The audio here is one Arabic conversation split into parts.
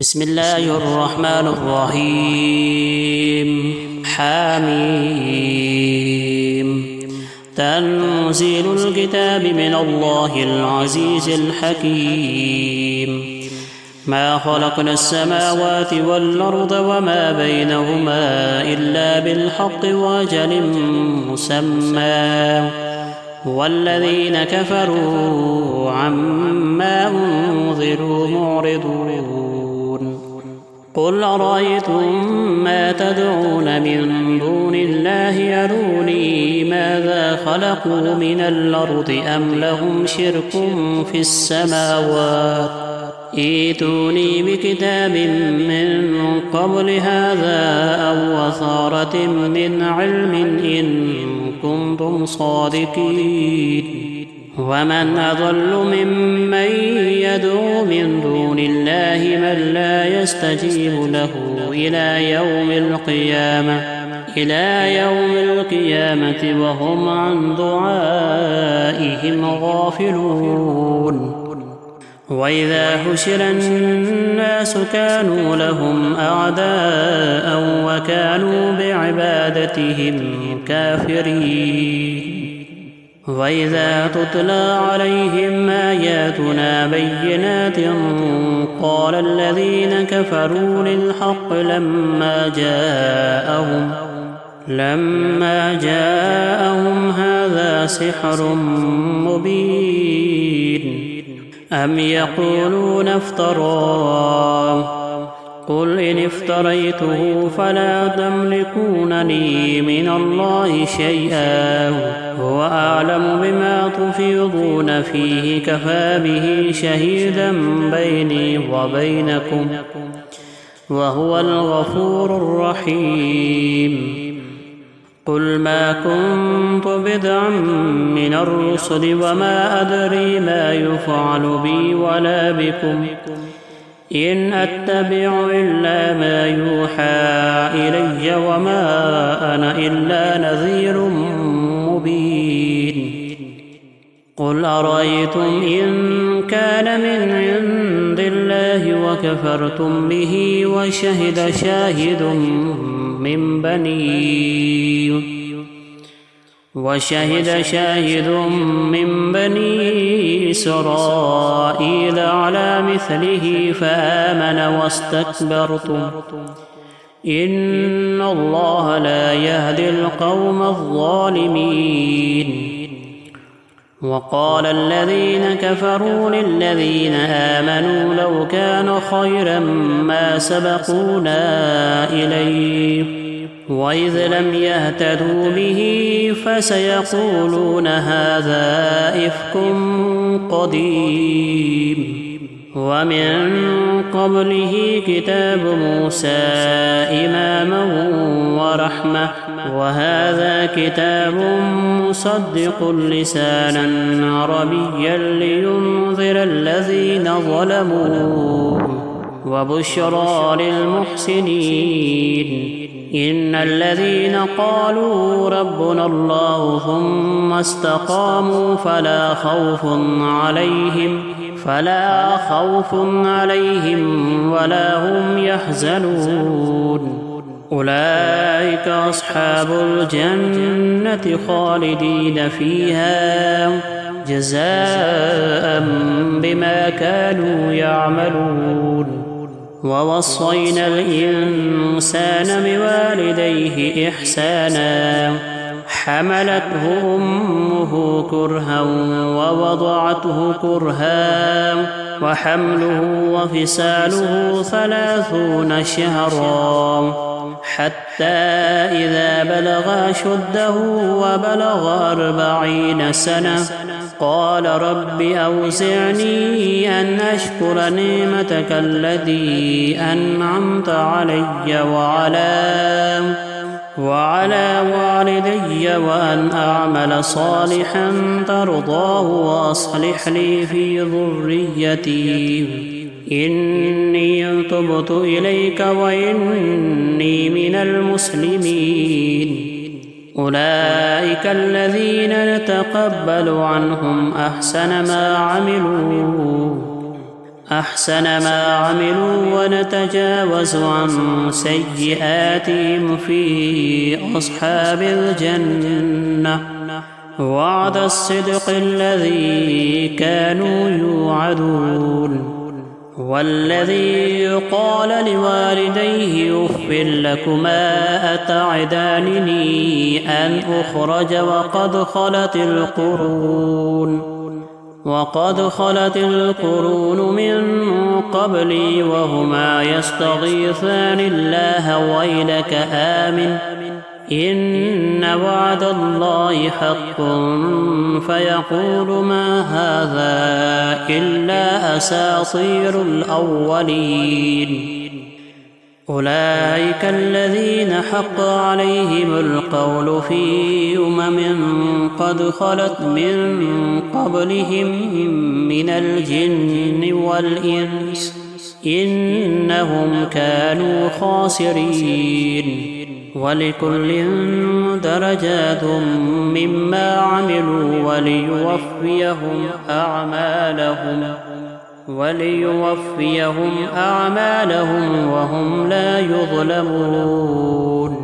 بسم الله الرحمن الرحيم. حميم. تنزيل الكتاب من الله العزيز الحكيم. ما خلقنا السماوات والأرض وما بينهما إلا بالحق وأجل مسمى، والذين كفروا عما أنذروا معرضون. قل أرأيتم ما تدعون من دون الله أروني ماذا خلقوا من الأرض أم لهم شرك في السماوات، ائتوني بكتاب من قبل هذا أو أثارة من علم إن كنتم صادقين. ومن أضل ممن يدعو من دون الله من لا يستجيب له إلى يوم القيامة وهم عن دعائهم غافلون. وإذا حشر الناس كانوا لهم أعداء وكانوا بعبادتهم كافرين. وإذا تتلى عليهم آياتنا بينات قال الذين كفروا للحق لما جاءهم هذا سحر مبين. أم يقولون افتراه، قل إن افتريته فلا تملكون لي من الله شيئا، هو أعلم بما تفيضون فيه كفى به شهيدا بيني وبينكم وهو الغفور الرحيم. قل ما كنت بدعا من الرسل وما أدري ما يفعل بي ولا بكم، إن أتبع إلا ما يوحى إلي وما أنا إلا نذير مبين. قل أرأيتم إن كان من عند الله وكفرتم به وشهد شاهد من بني إسرائيل على مثله فآمن واستكبرتم، إن الله لا يهدي القوم الظالمين. وقال الذين كفروا للذين آمنوا لو كان خيرا ما سبقونا إليه، وإذ لم يهتدوا به فسيقولون هذا إفك قديم. ومن قبله كتاب موسى إماما ورحمة، وهذا كتاب مصدق لسانا عربيا لينذر الذين ظلموا وبشرى للمحسنين. إن الذين قالوا ربنا الله ثم استقاموا فلا خوف عليهم ولا هم يحزنون. أولئك أصحاب الجنة خالدين فيها جزاء بما كانوا يعملون. ووصينا الإنسان بوالديه إحسانا، حملته أمه كرها ووضعته كرها، وحمله وفصاله 30 شهرا، حتى إذا بلغ أشده وبلغ 40 سنة قال رب أوزعني أن أشكر نعمتك التي أنعمت علي وعلى والدي وأن أعمل صالحا ترضاه وأصلح لي في ذريتي إني تبت إليك وإني من المسلمين. أولئك الذين نتقبل عنهم أحسن ما عملوا أحسن ما عملوا ونتجاوز عن سيئاتهم في أصحاب الجنة وعد الصدق الذي كانوا يوعدون. والذي قال لوالديه أف لكما أتعدانني أن أخرج وقد خلت القرون من قبلي وهما يستغيثان الله ويلك آمن إن وعد الله حق فيقول ما هذا إلا أساطير الأولين. أولئك الذين حق عليهم القول في قد خلت من قبلهم من الجن والإنس إنهم كانوا خاسرين. ولكل درجات مما عملوا وليوفيهم أعمالهم وهم لا يظلمون.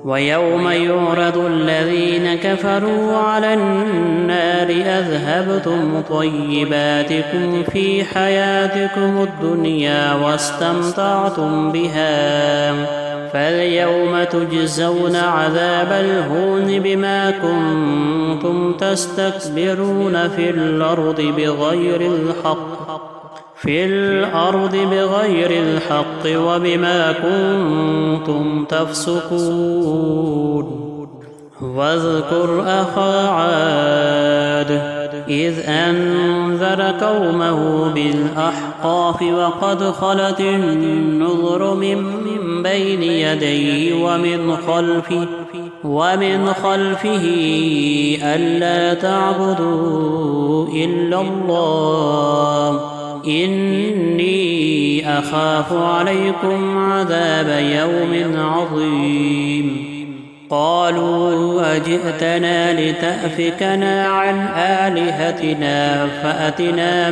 ويوم يعرض الذين كفروا على النار أذهبتم طيباتكم في حياتكم الدنيا واستمتعتم بها فاليوم تجزون عذاب الهون بما كنتم تستكبرون في الأرض بغير الحق وبما كنتم تفسقون. واذكر أخا عاد إذ أنذر قومه بالأحقاف وقد خلت النذر من بين يديه ومن خلفه ألا تعبدوا إلا الله إني أخاف عليكم عذاب يوم عظيم. قالوا أجئتنا لتأفكنا عن آلهتنا فأتنا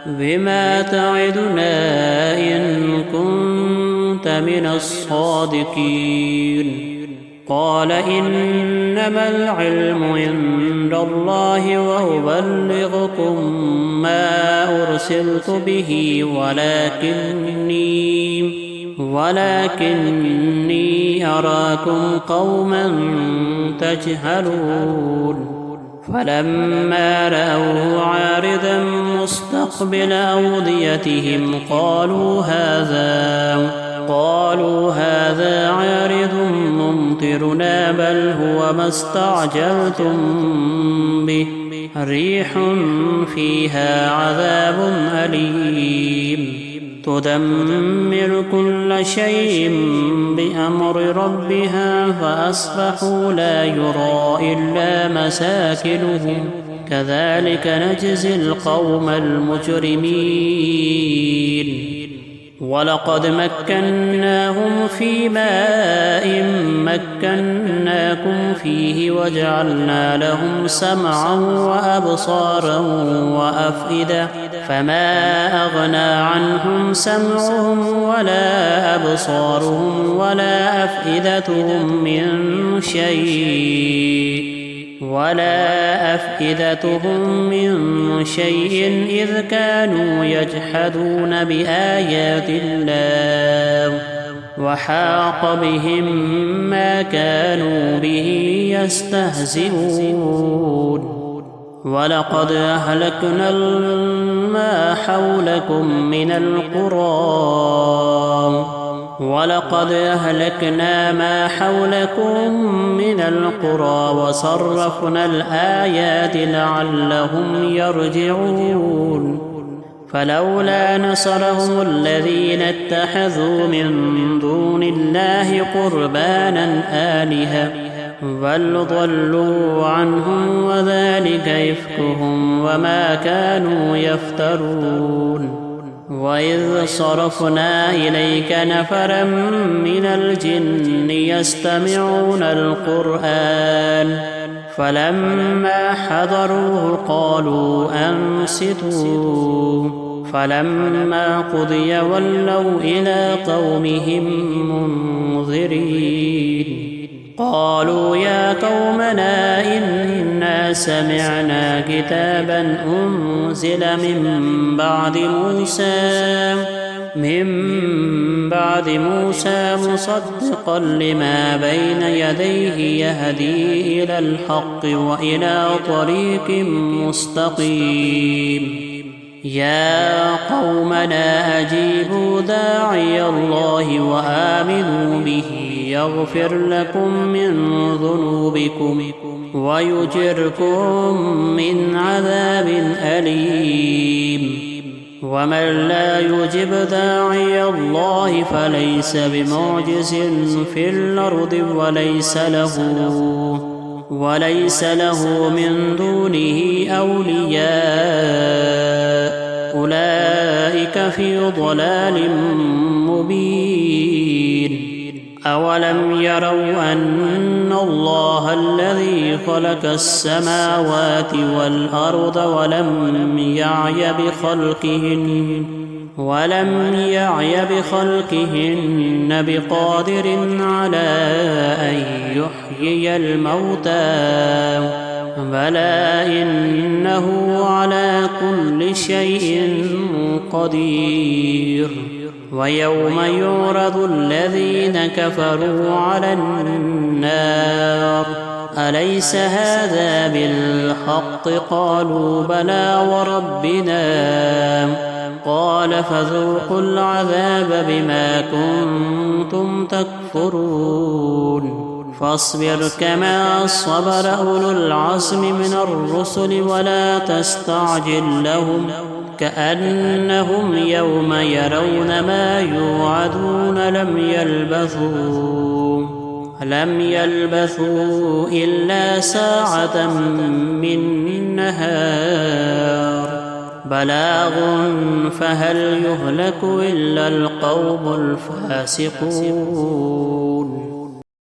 بما تعدنا إن كنت من الصادقين. قال إنما العلم عند الله وأبلغكم ما أرسلت به ولكني أراكم قوما تجهلون. فلما رأوه عارضا مستقبل أوديتهم قالوا هذا عارض ممطرنا بل هو ما استعجلتم به ريح فيها عذاب أليم تدمر كل شيء بأمر ربها فأصبحوا لا يرى إلا مساكنهم كذلك نجزي القوم المجرمين. ولقد مكناهم في ماء مكناكم فيه وجعلنا لهم سمعا وأبصارا وأفئدة فما أغنى عنهم سمعهم ولا أبصارهم ولا أفئدتهم من شيء إذ كانوا يجحدون بآيات الله وحاق بهم ما كانوا به يستهزئون. ولقد أهلكنا ما حولكم من القرى وصرفنا الآيات لعلهم يرجعون. فلولا نصرهم الذين اتخذوا من دون الله قربانا آلهة بل ضلوا عنهم وذلك إفكهم وما كانوا يفترون. وإذ صرفنا إليك نفرا من الجن يستمعون القرآن فلما حضروه قالوا أنصتوا فلما قضي ولوا إلى قومهم منذرين قالوا يا قومنا إنا سمعنا كتابا أنزل من بعد موسى مصدقا لما بين يديه يهدي إلى الحق وإلى طريق مستقيم يا قومنا أجيبوا داعي الله وآمنوا به يغفر لكم من ذنوبكم ويجركم من عذاب أليم ومن لا يجب داعي الله فليس بمعجز في الأرض وليس له من دونه أولياء أولئك في ضلال مبين أولم يروا أن الله الذي خلق السماوات والأرض ولم يعي بخلقهن بقادر على أن يحيي الموتى بلى إنه على كل شيء قدير ويوم يعرض الذين كفروا على النار أليس هذا بالحق قالوا بلى وربنا قال فذوقوا العذاب بما كنتم تكفرون فاصبر كما صبر أولو العزم من الرسل ولا تستعجل لهم كأنهم يوم يرون ما يوعدون لم يلبثوا إلا ساعة من نهار بلاغ فهل يهلك إلا القوم الفاسقون